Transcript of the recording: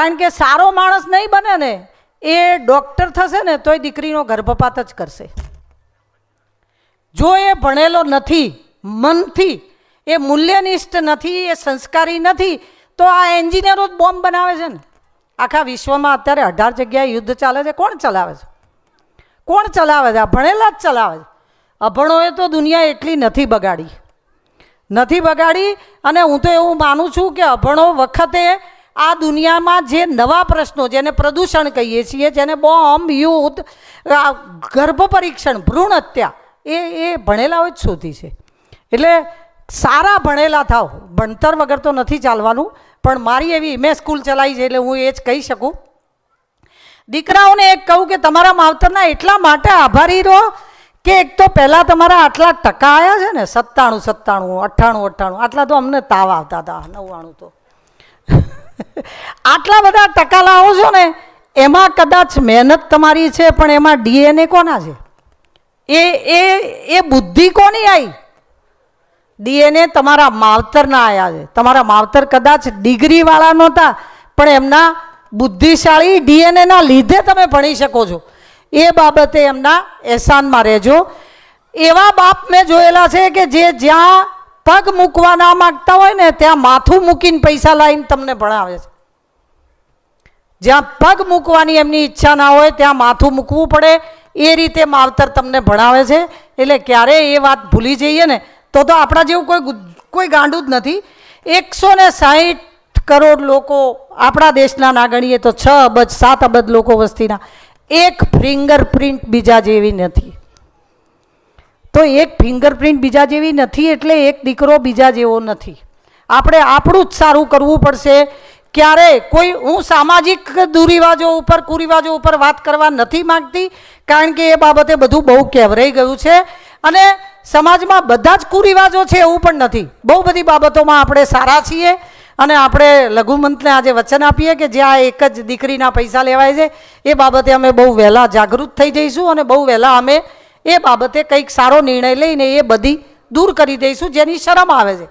કારણ કે સારો માણસ નહીં બને ને, એ ડૉક્ટર થશે ને તોય દીકરીનો ગર્ભપાત જ કરશે. જો એ ભણેલો નથી મનથી, એ મૂલ્યનિષ્ઠ નથી, એ સંસ્કારી નથી, તો આ એન્જિનિયરો જ બોમ્બ બનાવે છે ને. આખા વિશ્વમાં અત્યારે 18 જગ્યાએ યુદ્ધ ચાલે છે. કોણ ચલાવે છે? કોણ ચલાવે છે? આ ભણેલા જ ચલાવે છે. અભણોએ તો દુનિયા એટલી નથી બગાડી. અને હું તો એવું માનું છું કે અભણો વખતે આ દુનિયામાં જે નવા પ્રશ્નો, જેને પ્રદૂષણ કહીએ છીએ, જેને બોમ્બ, યુદ્ધ, ગર્ભ પરીક્ષણ, ભ્રૂણ હત્યા, એ ભણેલાઓ જ શોધી છે. એટલે સારા ભણેલા થાવ, ભણતર વગર તો નથી ચાલવાનું. પણ મારી એવી, મેં સ્કૂલ ચલાવી છે એટલે હું એ જ કહી શકું. દીકરાઓને એક કહું કે તમારા માવતરના એટલા માટે આભારી રહો કે એક તો પહેલાં તમારા આટલા ટકા આવ્યા છે ને, 97, 98, આટલા તો અમને તાવ આવતા હતા, 99 તો આટલા બધા ટકા લાવો છો ને, એમાં કદાચ મહેનત તમારી છે, પણ એમાં DNA કોના છે? એ બુદ્ધિ કોની આવી? DNA તમારા માવતરના આવ્યા છે. તમારા માવતર કદાચ ડિગ્રીવાળા નહોતા, પણ એમના બુદ્ધિશાળી DNAના લીધે તમે ભણી શકો છો. એ બાબતે એમના એહસાનમાં રહેજો. એવા બાપ મેં જોયેલા છે કે જે જ્યાં પગ મૂકવા ના માગતા હોય ને, ત્યાં માથું મૂકીને પૈસા લાવીને તમને ભણાવે છે. જ્યાં પગ મૂકવાની એમની ઈચ્છા ના હોય ત્યાં માથું મૂકવું પડે, એ રીતે માવતર તમને ભણાવે છે. એટલે ક્યારેય એ વાત ભૂલી જઈએ ને તો આપણા જેવું કોઈ ગાંડું જ નથી. 160 કરોડ લોકો આપણા દેશના, ના ગણીએ તો 6 અબજ 7 અબજ લોકો વસ્તીના, એક ફિંગરપ્રિન્ટ બીજા જેવી નથી. તો એક ફિંગરપ્રિન્ટ બીજા જેવી નથી એટલે એક દીકરો બીજા જેવો નથી. આપણે આપણું જ સારું કરવું પડશે. ક્યારે કોઈ, હું સામાજિક દુરિવાજો ઉપર, કુરિવાજો ઉપર વાત કરવા નથી માગતી, કારણ કે એ બાબતે બધું બહુ કહેવરાઈ ગયું છે. અને સમાજમાં બધા જ કુરિવાજો છે એવું પણ નથી. બહુ બધી બાબતોમાં આપણે સારા છીએ. અને આપણે લઘુમંતને આજે વચન આપીએ કે જ્યાં એક જ દીકરીના પૈસા લેવાય છે, એ બાબતે અમે બહુ વહેલા જાગૃત થઈ જઈશું અને બહુ વહેલા અમે એ બાબતે કંઈક સારો નિર્ણય લઈને એ બધી દૂર કરી દઈશું જેની શરમ આવે છે.